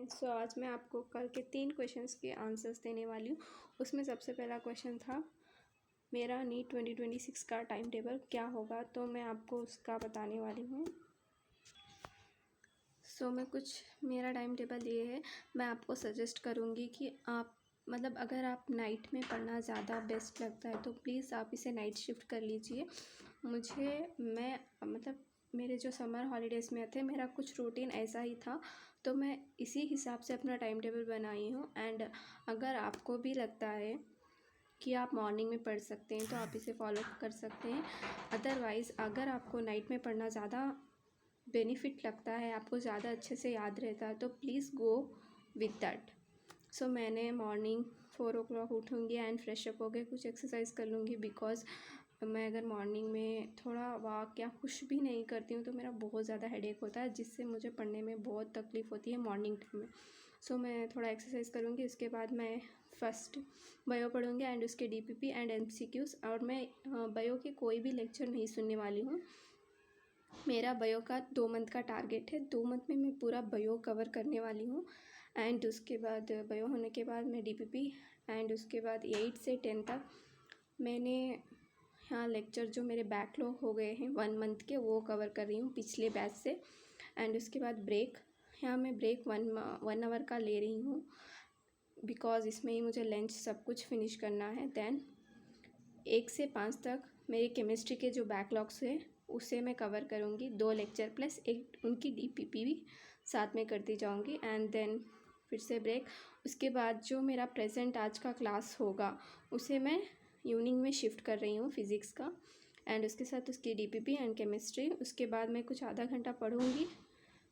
सो आज मैं आपको कल के 3 क्वेश्चंस के आंसर्स देने वाली हूँ। उसमें सबसे पहला क्वेश्चन था मेरा नीट 2026 का टाइम टेबल क्या होगा, तो मैं आपको उसका बताने वाली हूँ। मैं कुछ मेरा टाइम टेबल ये है। मैं आपको सजेस्ट करूँगी कि आप अगर आप नाइट में पढ़ना ज़्यादा बेस्ट लगता है तो प्लीज़ आप इसे नाइट शिफ्ट कर लीजिए। मेरे जो समर हॉलीडेज़ में थे मेरा कुछ रूटीन ऐसा ही था, तो मैं इसी हिसाब से अपना टाइम टेबल बनाई हूँ। एंड अगर आपको भी लगता है कि आप मॉर्निंग में पढ़ सकते हैं तो आप इसे फॉलो कर सकते हैं। अदरवाइज़ अगर आपको नाइट में पढ़ना ज़्यादा बेनिफिट लगता है, आपको ज़्यादा अच्छे से याद रहता है, तो प्लीज़ गो विद दैट। मैंने मॉर्निंग 4 o'clock उठूँगी एंड फ्रेश अप होकर कुछ एक्सरसाइज कर लूँगी। बिकॉज़ मैं अगर मॉर्निंग में थोड़ा वॉक या कुछ भी नहीं करती हूँ तो मेरा बहुत ज़्यादा हेडेक होता है, जिससे मुझे पढ़ने में बहुत तकलीफ़ होती है मॉर्निंग टाइम में। मैं थोड़ा एक्सरसाइज करूँगी, उसके बाद मैं फर्स्ट बायो पढ़ूँगी एंड उसके DPP एंड MCQs। और मैं बायो के कोई भी लेक्चर नहीं सुनने वाली हूँ। मेरा बायो का 2 मंथ का टारगेट है, 2 मंथ में मैं पूरा बायो कवर करने वाली हूँ। एंड उसके बाद बायो होने के बाद मैं DPP एंड उसके बाद 8 से 10 तक मैंने यहाँ लेक्चर जो मेरे बैकलॉग हो गए हैं 1 मंथ के, वो कवर कर रही हूँ पिछले बैच से। एंड उसके बाद ब्रेक, यहाँ मैं ब्रेक 1 आवर का ले रही हूँ, बिकॉज़ इसमें ही मुझे लंच सब कुछ फिनिश करना है। देन 1 से 5 तक मेरी केमिस्ट्री के जो बैकलॉग्स हैं उसे मैं कवर करूँगी, 2 लेक्चर प्लस 1 उनकी DPP भी साथ में करती जाऊँगी। एंड देन फिर से ब्रेक। उसके बाद जो मेरा प्रेजेंट आज का क्लास होगा उसे मैं इवनिंग में शिफ्ट कर रही हूँ फिज़िक्स का, एंड उसके साथ उसकी DPP एंड केमिस्ट्री। उसके बाद मैं कुछ आधा घंटा पढ़ूँगी,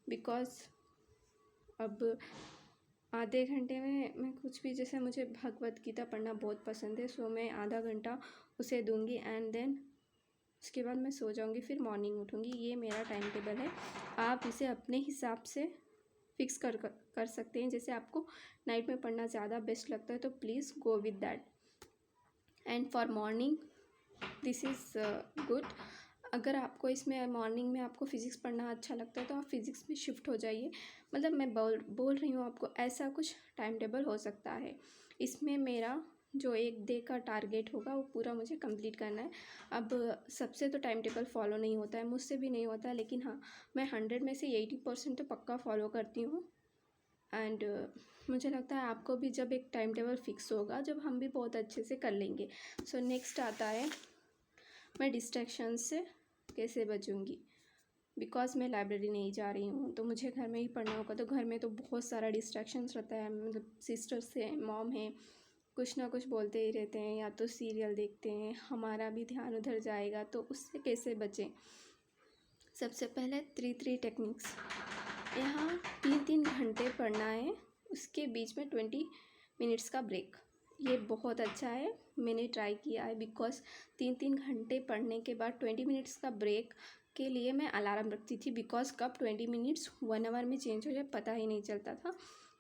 बिकॉज़ अब आधे घंटे में मैं कुछ भी, जैसे मुझे भगवत गीता पढ़ना बहुत पसंद है, मैं आधा घंटा उसे दूँगी एंड देन उसके बाद मैं सो जाऊँगी, फिर मॉर्निंग उठूँगी। ये मेरा टाइम टेबल है। आप इसे अपने हिसाब से फिक्स कर सकते हैं। जैसे आपको नाइट में पढ़ना ज़्यादा बेस्ट लगता है तो please go with that. And for morning this is good. अगर आपको इसमें मॉर्निंग में आपको फ़िज़िक्स पढ़ना अच्छा लगता है तो आप फ़िज़िक्स में शिफ्ट हो जाइए। मैं बोल रही हूँ आपको, ऐसा कुछ टाइम टेबल हो सकता है। इसमें मेरा जो 1 डे का टारगेट होगा वो पूरा मुझे कंप्लीट करना है। अब सबसे तो टाइम टेबल फॉलो नहीं होता है, मुझसे भी नहीं होता है, लेकिन हाँ, मैं 100 में से 80% तो पक्का फॉलो करती हूँ। एंड मुझे लगता है आपको भी जब एक टाइम टेबल फिक्स होगा, जब हम भी बहुत अच्छे से कर लेंगे। नेक्स्ट आता है मैं डिस्ट्रैक्शन से कैसे बचूँगी। बिकॉज़ मैं लाइब्रेरी नहीं जा रही हूँ तो मुझे घर में ही पढ़ना होगा, तो घर में तो बहुत सारा डिस्ट्रैक्शंस रहता है। सिस्टर्स हैं, मॉम हैं, कुछ ना कुछ बोलते ही रहते हैं, या तो सीरियल देखते हैं, हमारा भी ध्यान उधर जाएगा, तो उससे कैसे बचें। सबसे पहले 3 टेक्निक्स। यहाँ 3 घंटे पढ़ना है, उसके बीच में 20 मिनट्स का ब्रेक। ये बहुत अच्छा है, मैंने ट्राई किया है। बिकॉज़ 3 घंटे पढ़ने के बाद 20 मिनट्स का ब्रेक के लिए मैं अलार्म रखती थी, बिकॉज़ कब 20 मिनट्स 1 आवर में चेंज हो जाए पता ही नहीं चलता था।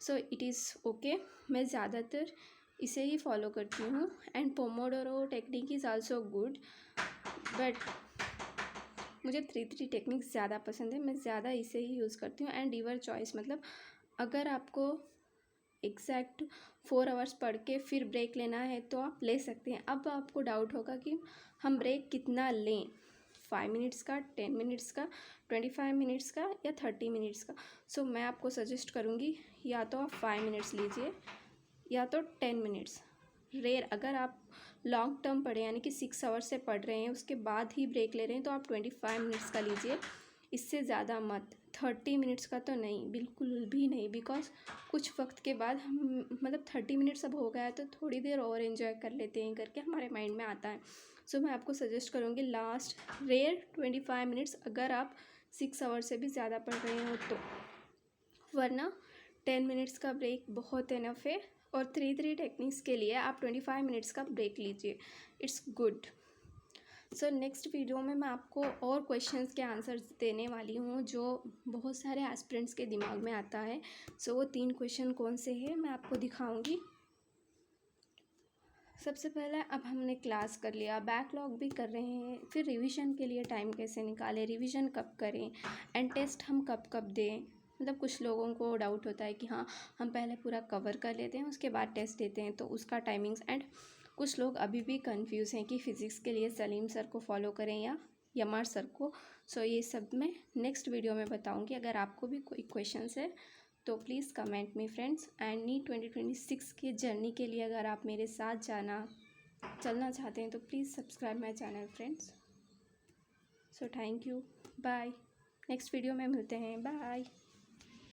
It is okay. मैं ज़्यादातर इसे ही फॉलो करती हूँ। And Pomodoro technique is also good, but मुझे 3 टेक्निक्स ज़्यादा पसंद है, मैं ज़्यादा इसे ही यूज़ करती हूँ। एंड यूअर चॉइस, अगर आपको एग्जैक्ट 4 आवर्स पढ़ के फिर ब्रेक लेना है तो आप ले सकते हैं। अब आपको डाउट होगा कि हम ब्रेक कितना लें, 5 मिनट्स का, 10 मिनट्स का, 25 मिनट्स का या 30 मिनट्स का। मैं आपको सजेस्ट करूँगी या तो आप 5 मिनट्स लीजिए या तो 10 मिनट्स। अगर आप लॉन्ग टर्म पढ़े, यानी कि 6 आवर्स से पढ़ रहे हैं, उसके बाद ही ब्रेक ले रहे हैं, तो आप 25 मिनट्स का लीजिए, इससे ज़्यादा मत। 30 मिनट्स का तो नहीं, बिल्कुल भी नहीं। बिकॉज़ कुछ वक्त के बाद हम 30 मिनट्स अब हो गया है तो थोड़ी देर और एंजॉय कर लेते हैं करके हमारे माइंड में आता है। मैं आपको सजेस्ट करूँगी लास्ट 25 मिनट्स, अगर आप 6 आवर्स से भी ज़्यादा पढ़ रहे हो तो। वरना 10 मिनट्स का ब्रेक बहुत इनफ है। और 3 टेक्निक्स के लिए आप 25 मिनट्स का ब्रेक लीजिए, इट्स गुड। नेक्स्ट वीडियो में मैं आपको और क्वेश्चंस के आंसर्स देने वाली हूँ जो बहुत सारे एस्पिरेंट्स के दिमाग में आता है। वो 3 क्वेश्चन कौन से हैं मैं आपको दिखाऊंगी। सबसे पहले, अब हमने क्लास कर लिया, बैकलॉग भी कर रहे हैं, फिर रिवीजन के लिए टाइम कैसे निकालें, रिवीजन कब करें, एंड टेस्ट हम कब कब दें। मतलब कुछ लोगों को डाउट होता है कि हाँ हम पहले पूरा कवर कर लेते हैं उसके बाद टेस्ट देते हैं, तो उसका टाइमिंग्स एंड कुछ लोग अभी भी कंफ्यूज हैं कि फ़िज़िक्स के लिए सलीम सर को फॉलो करें या यमार सर को। सो ये सब मैं नेक्स्ट वीडियो में बताऊंगी। अगर आपको भी कोई क्वेश्चंस है तो please comment me friends. And NEET 2026 की जर्नी के लिए अगर आप मेरे साथ चलना चाहते हैं तो please subscribe my channel friends. So thank you, bye. Next video में मिलते हैं, बाय।